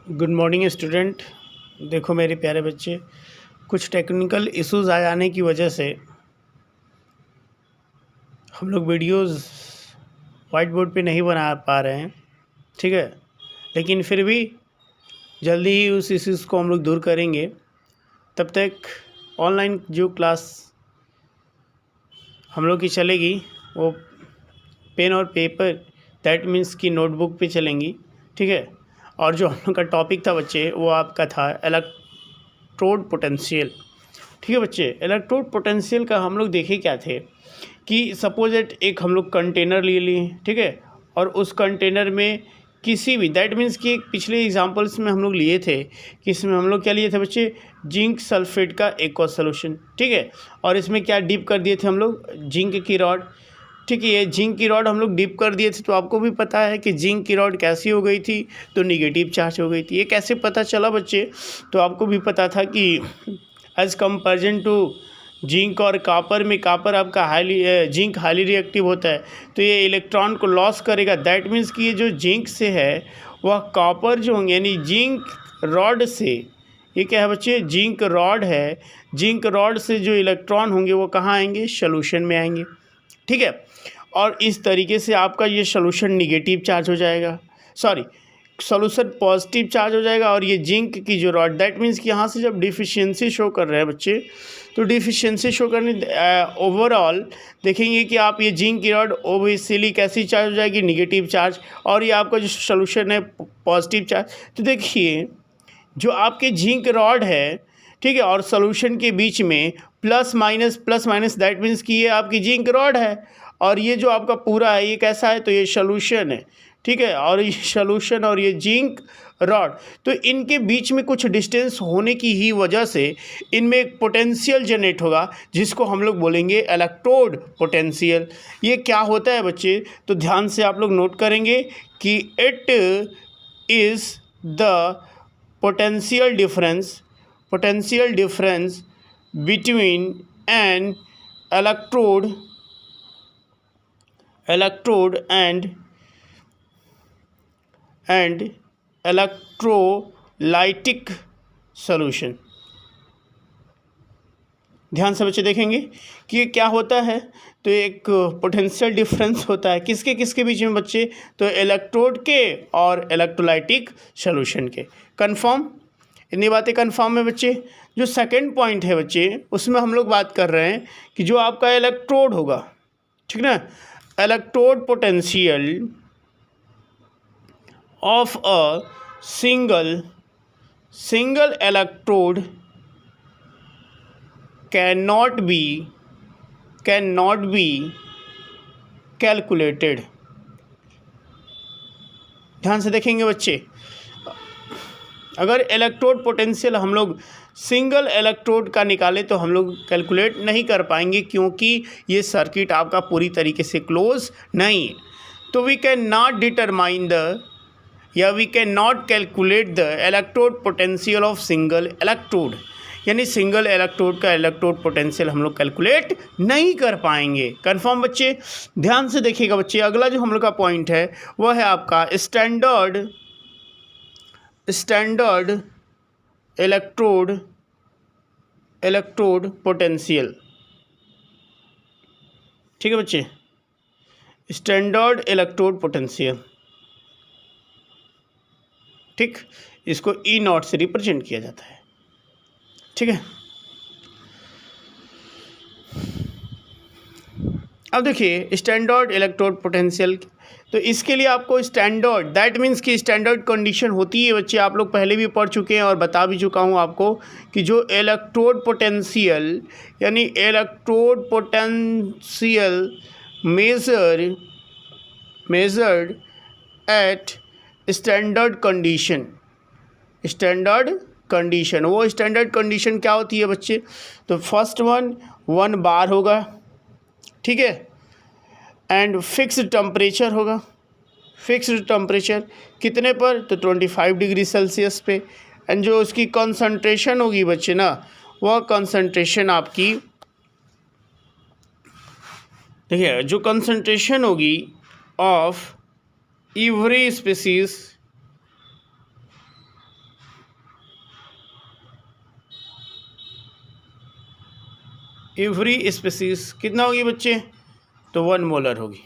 Good morning student. देखो मेरे प्यारे बच्चे, कुछ टेक्निकल इश्यूज आ जाने की वजह से हम लोग वीडियोस वाइट बोर्ड पे नहीं बना पा रहे हैं, ठीक है। लेकिन फिर भी जल्दी ही उस इश्यूज़ को हम लोग दूर करेंगे। तब तक ऑनलाइन जो क्लास हम लोग की चलेगी वो पेन और पेपर, दैट मीन्स की नोटबुक पे चलेंगी, ठीक है। और जो हम लोग का टॉपिक था बच्चे, वो आपका था इलेक्ट्रोड पोटेंशियल, ठीक है बच्चे। इलेक्ट्रोड पोटेंशियल का हम लोग देखे क्या थे कि सपोज एट एक हम लोग कंटेनर ले लिए, ठीक है। और उस कंटेनर में किसी भी, दैट मीन्स कि पिछले एग्जांपल्स में हम लोग लिए थे कि इसमें हम लोग क्या लिए थे बच्चे, जिंक सल्फेट का एक्वा सोल्यूशन, ठीक है। और इसमें क्या डिप कर दिए थे हम लोग, जिंक की रॉड, ठीक है। ये जिंक की रॉड हम लोग डिप कर दिए थे, तो आपको भी पता है कि जिंक की रॉड कैसी हो गई थी, तो निगेटिव चार्ज हो गई थी। ये कैसे पता चला बच्चे, तो आपको भी पता था कि एज़ कंपेरिजन टू जिंक और कापर में, कापर आपका जिंक हाईली रिएक्टिव होता है, तो ये इलेक्ट्रॉन को लॉस करेगा। दैट मीन्स कि ये जो जिंक से है वह कॉपर जो होंगे, यानी जिंक रॉड से, ये क्या है बच्चे, जिंक रॉड है, जिंक रॉड से जो इलेक्ट्रॉन होंगे वो कहाँ आएंगे, सोल्यूशन में आएंगे, ठीक है। और इस तरीके से आपका ये सोल्यूशन निगेटिव चार्ज हो जाएगा, सॉरी सोल्यूशन पॉजिटिव चार्ज हो जाएगा। और ये जिंक की जो रॉड, दैट मीन्स कि यहाँ से जब डिफिशियंसी शो कर रहे हैं बच्चे, तो डिफिशियंसी शो करने ओवरऑल देखेंगे कि आप ये जिंक की रॉड ओबियसली कैसी चार्ज हो जाएगी, निगेटिव चार्ज। और ये आपका जो सोल्यूशन है पॉजिटिव चार्ज। तो देखिए जो आपके जिंक रॉड है, ठीक है, और सोल्यूशन के बीच में प्लस माइनस, दैट मीन्स कि ये आपकी जिंक रॉड है, और ये जो आपका पूरा है ये कैसा है, तो ये सोल्यूशन है, ठीक है। और ये सोल्यूशन और ये जिंक रॉड, तो इनके बीच में कुछ डिस्टेंस होने की ही वजह से इनमें एक पोटेंशियल जनरेट होगा, जिसको हम लोग बोलेंगे इलेक्ट्रोड पोटेंशियल। ये क्या होता है बच्चे, तो ध्यान से आप लोग नोट करेंगे कि it is the potential difference between an electrode and electrolytic solution। ध्यान से बच्चे देखेंगे कि ये क्या होता है, तो एक पोटेंशियल डिफरेंस होता है किसके किसके बीच में बच्चे, तो इलेक्ट्रोड के और इलेक्ट्रोलाइटिक सॉल्यूशन के। कंफर्म, इतनी बातें कंफर्म है बच्चे। जो सेकंड पॉइंट है बच्चे, उसमें हम लोग बात कर रहे हैं कि जो आपका इलेक्ट्रोड होगा, ठीक ना, electrode potential of a single electrode cannot be calculated। ध्यान से देखेंगे बच्चे, अगर इलेक्ट्रोड पोटेंशियल हम लोग सिंगल इलेक्ट्रोड का निकाले तो हम लोग कैलकुलेट नहीं कर पाएंगे, क्योंकि ये सर्किट आपका पूरी तरीके से क्लोज नहीं है। तो we can not determine we can not calculate the electrode potential of single electrode, यानी सिंगल इलेक्ट्रोड का इलेक्ट्रोड पोटेंशियल हम लोग कैलकुलेट नहीं कर पाएंगे। कंफर्म बच्चे, ध्यान से देखिएगा बच्चे। अगला जो हम लोग का पॉइंट है वह है आपका स्टैंडर्ड इलेक्ट्रोड पोटेंशियल, ठीक है बच्चे, स्टैंडर्ड इलेक्ट्रोड पोटेंशियल, ठीक, इसको ई नॉट से रिप्रेजेंट किया जाता है, ठीक है। अब देखिए स्टैंडर्ड इलेक्ट्रोड पोटेंशियल, तो इसके लिए आपको स्टैंडर्ड, दैट मीन्स कि स्टैंडर्ड कंडीशन होती है बच्चे, आप लोग पहले भी पढ़ चुके हैं और बता भी चुका हूँ आपको कि जो इलेक्ट्रोड पोटेंशियल, यानी electrode potential measured eight standard condition, वो स्टैंडर्ड कंडीशन क्या होती है बच्चे, तो फर्स्ट 1 बार होगा, ठीक है, एंड फिक्स्ड टेम्परेचर होगा। फिक्स्ड टेम्परेचर कितने पर, तो 25 डिग्री सेल्सियस पे। एंड जो उसकी कंसंट्रेशन होगी बच्चे ना, वह कंसंट्रेशन आपकी, देखिए जो कंसंट्रेशन होगी of every species every species कितना होगी बच्चे, तो 1 मोलर होगी।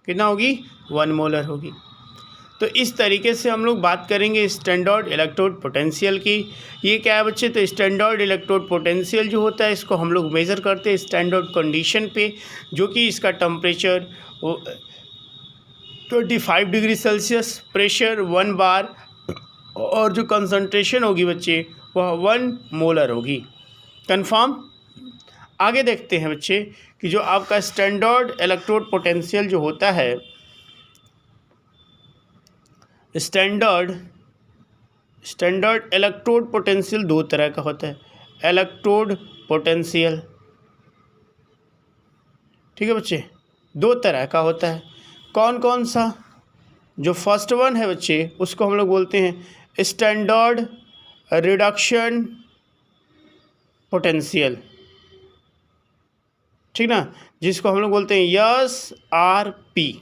कितना होगी, 1 मोलर होगी। तो इस तरीके से हम लोग बात करेंगे स्टैंडर्ड इलेक्ट्रोड पोटेंशियल की। ये क्या है बच्चे, तो स्टैंडर्ड इलेक्ट्रोड पोटेंशियल जो होता है इसको हम लोग मेज़र करते हैं स्टैंडर्ड कंडीशन पे, जो कि इसका टेम्परेचर 25 डिग्री सेल्सियस, प्रेशर 1 बार, और जो कंसंट्रेशन होगी बच्चे वह 1 मोलर होगी। कंफर्म। आगे देखते हैं बच्चे कि जो आपका स्टैंडर्ड इलेक्ट्रोड पोटेंशियल जो होता है, स्टैंडर्ड इलेक्ट्रोड पोटेंशियल 2 तरह का होता है। इलेक्ट्रोड पोटेंशियल, ठीक है बच्चे, 2 तरह का होता है। कौन कौन सा, जो फर्स्ट वन है बच्चे उसको हम लोग बोलते हैं स्टैंडर्ड रिडक्शन पोटेंशियल, ठीक ना, जिसको हम लोग बोलते हैं SRP।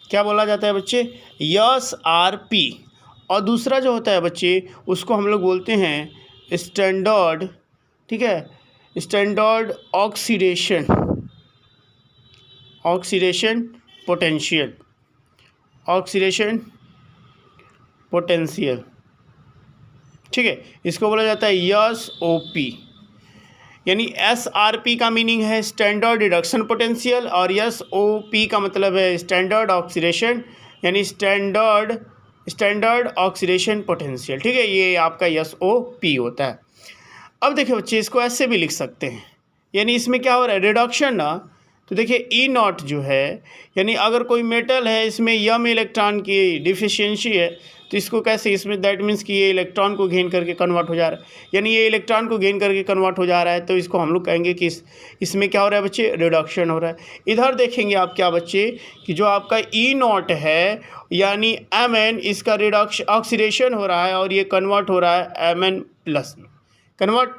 क्या बोला जाता है बच्चे, SRP। और दूसरा जो होता है बच्चे उसको हम लोग बोलते हैं स्टैंडर्ड, ठीक है, स्टैंडर्ड ऑक्सीडेशन पोटेंशियल, ठीक है, इसको बोला जाता है SOP। यानी SRP का मीनिंग है स्टैंडर्ड रिडक्शन पोटेंशियल, और SOP का मतलब है स्टैंडर्ड ऑक्सीडेशन, यानी स्टैंडर्ड ऑक्सीडेशन पोटेंशियल, ठीक है, ये आपका SOP होता है। अब देखिए बच्चे इसको ऐसे भी लिख सकते हैं, यानी इसमें क्या हो रहा है, रिडक्शन ना, तो देखिए E0 जो है, यानी अगर कोई मेटल है इसमें m इलेक्ट्रॉन की डिफिशियंसी है, तो इसको कैसे, इसमें दैट मीन्स कि ये इलेक्ट्रॉन को गेन करके कन्वर्ट हो जा रहा है, यानी ये इलेक्ट्रॉन को गेन करके कन्वर्ट हो जा रहा है, तो इसको हम लोग कहेंगे कि इसमें क्या हो रहा है बच्चे, रिडक्शन हो रहा है। इधर देखेंगे आप क्या बच्चे कि जो आपका E0 है यानी Mn, इसका ऑक्सीडेशन हो रहा है और ये कन्वर्ट हो रहा है Mn प्लस में कन्वर्ट,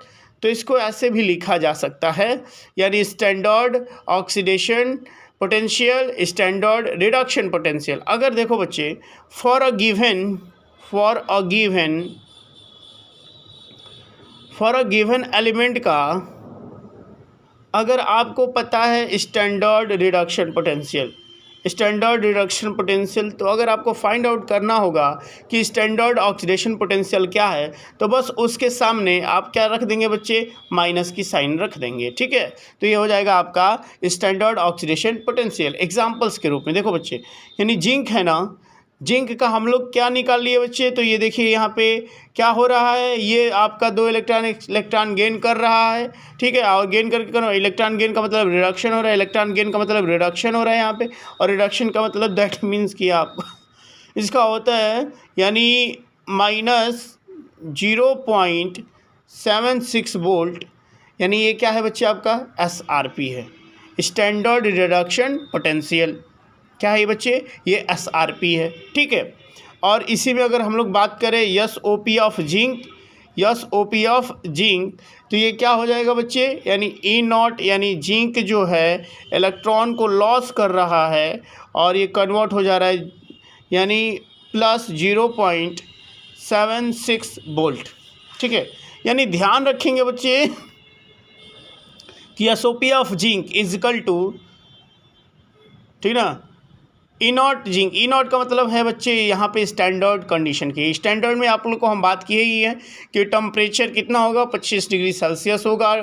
तो इसको ऐसे भी लिखा जा सकता है, यानी standard oxidation potential, standard reduction potential. अगर देखो बच्चे फॉर अ गिवन एलिमेंट का अगर आपको पता है स्टैंडर्ड रिडक्शन पोटेंशियल, तो अगर आपको फाइंड आउट करना होगा कि स्टैंडर्ड ऑक्सीडेशन पोटेंशियल क्या है, तो बस उसके सामने आप क्या रख देंगे बच्चे, माइनस की साइन रख देंगे, ठीक है, तो ये हो जाएगा आपका स्टैंडर्ड ऑक्सीडेशन पोटेंशियल। एग्जांपल्स के रूप में देखो बच्चे, यानी जिंक है ना, जिंक का हम लोग क्या निकाल लिए बच्चे, तो ये देखिए यहाँ पे क्या हो रहा है, ये आपका 2 इलेक्ट्रॉन गेन कर रहा है, ठीक है, और गेन करके इलेक्ट्रॉन गेन का मतलब रिडक्शन हो रहा है, इलेक्ट्रॉन गेन का मतलब रिडक्शन हो रहा है यहाँ पे, और रिडक्शन का मतलब दैट मीन्स कि आप इसका होता है यानी -0.76 वोल्ट, यानी ये क्या है बच्चे आपका SRP है, स्टैंडर्ड रिडक्शन पोटेंशियल। क्या है ये बच्चे, ये SRP है, ठीक है। और इसी में अगर हम लोग बात करें SOP ऑफ जिंक, तो ये क्या हो जाएगा बच्चे, यानी E0, यानी जिंक जो है इलेक्ट्रॉन को लॉस कर रहा है और ये कन्वर्ट हो जा रहा है, यानी +0.76 वोल्ट, ठीक है। यानी ध्यान रखेंगे बच्चे कि SOP of zinc is equal to, ठीक ना, E0 जिंक, E0 का मतलब है बच्चे यहाँ पे स्टैंडर्ड कंडीशन की। स्टैंडर्ड में आप लोग को हम बात की ही है कि टेम्परेचर कितना होगा, 25 डिग्री सेल्सियस होगा,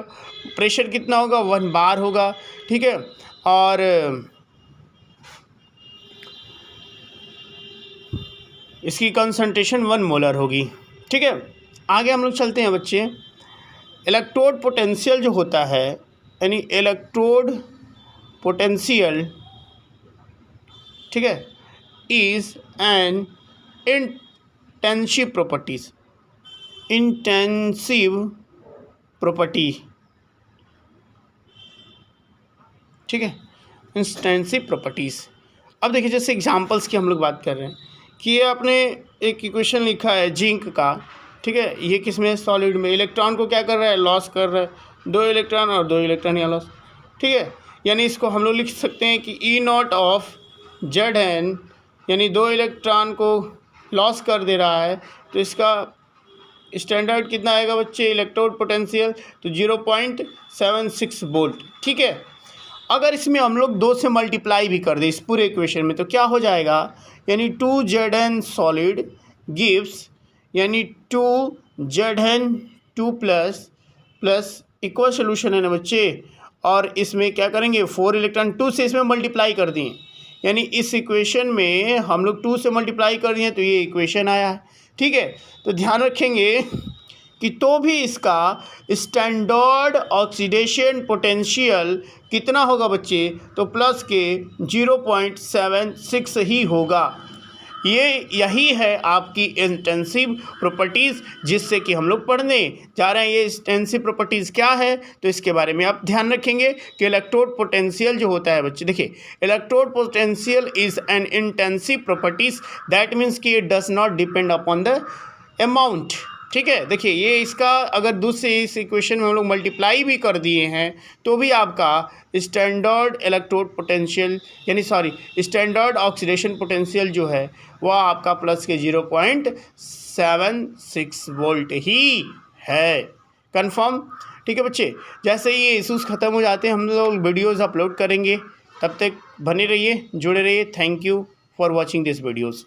प्रेशर कितना होगा, 1 बार होगा, ठीक है, और इसकी कंसंट्रेशन 1 मोलर होगी, ठीक है। आगे हम लोग चलते हैं बच्चे, इलेक्ट्रोड पोटेंशियल जो होता है, यानी इलेक्ट्रोड पोटेंशियल, ठीक है, इज एन इंटेंसिव प्रॉपर्टी, ठीक है, इंटेंसिव प्रॉपर्टीज़। अब देखिए जैसे एग्जांपल्स की हम लोग बात कर रहे हैं कि ये आपने एक इक्वेशन लिखा है जिंक का, ठीक है, ये किस में, सॉलिड में, इलेक्ट्रॉन को क्या कर रहा है, लॉस कर रहा है, 2 इलेक्ट्रॉन और 2 इलेक्ट्रॉन या लॉस, ठीक है, यानी इसको हम लोग लिख सकते हैं कि E0 ऑफ Zn, यानी 2 इलेक्ट्रॉन को लॉस कर दे रहा है, तो इसका स्टैंडर्ड कितना आएगा बच्चे इलेक्ट्रोड पोटेंशियल, तो 0.76 वोल्ट। ठीक है, अगर इसमें हम लोग 2 से मल्टीप्लाई भी कर दें इस पूरे इक्वेशन में तो क्या हो जाएगा, यानी 2Zn सॉलिड गिव्स, यानी 2Zn 2 प्लस इक्वल सोल्यूशन है ना बच्चे, और इसमें क्या करेंगे 4 इलेक्ट्रॉन 2 से इसमें मल्टीप्लाई कर दिए, यानी इस इक्वेशन में हम लोग 2 से मल्टीप्लाई कर दिए तो ये इक्वेशन आया है। ठीक है, तो ध्यान रखेंगे कि तो भी इसका स्टैंडर्ड ऑक्सीडेशन पोटेंशियल कितना होगा बच्चे, तो प्लस के 0.76 ही होगा। यही है आपकी इंटेंसिव प्रॉपर्टीज़ जिससे कि हम लोग पढ़ने जा रहे हैं। ये इंटेंसिव प्रॉपर्टीज़ क्या है, तो इसके बारे में आप ध्यान रखेंगे कि इलेक्ट्रोड पोटेंशियल जो होता है बच्चे, देखिए electrode potential is an intensive properties that means कि it does not depend upon the amount. ठीक है, देखिए ये इसका अगर दूसरे इस इक्वेशन में हम लोग मल्टीप्लाई भी कर दिए हैं तो भी आपका स्टैंडर्ड इलेक्ट्रोड पोटेंशियल यानी स्टैंडर्ड ऑक्सीडेशन पोटेंशियल जो है वह आपका प्लस के 0.76 वोल्ट ही है। कंफर्म? ठीक है बच्चे, जैसे ही ये इशूज़ ख़त्म हो जाते हैं हम लोग वीडियोज़ अपलोड करेंगे, तब तक बने रहिए, जुड़े रहिए। Thank you for watching this videos.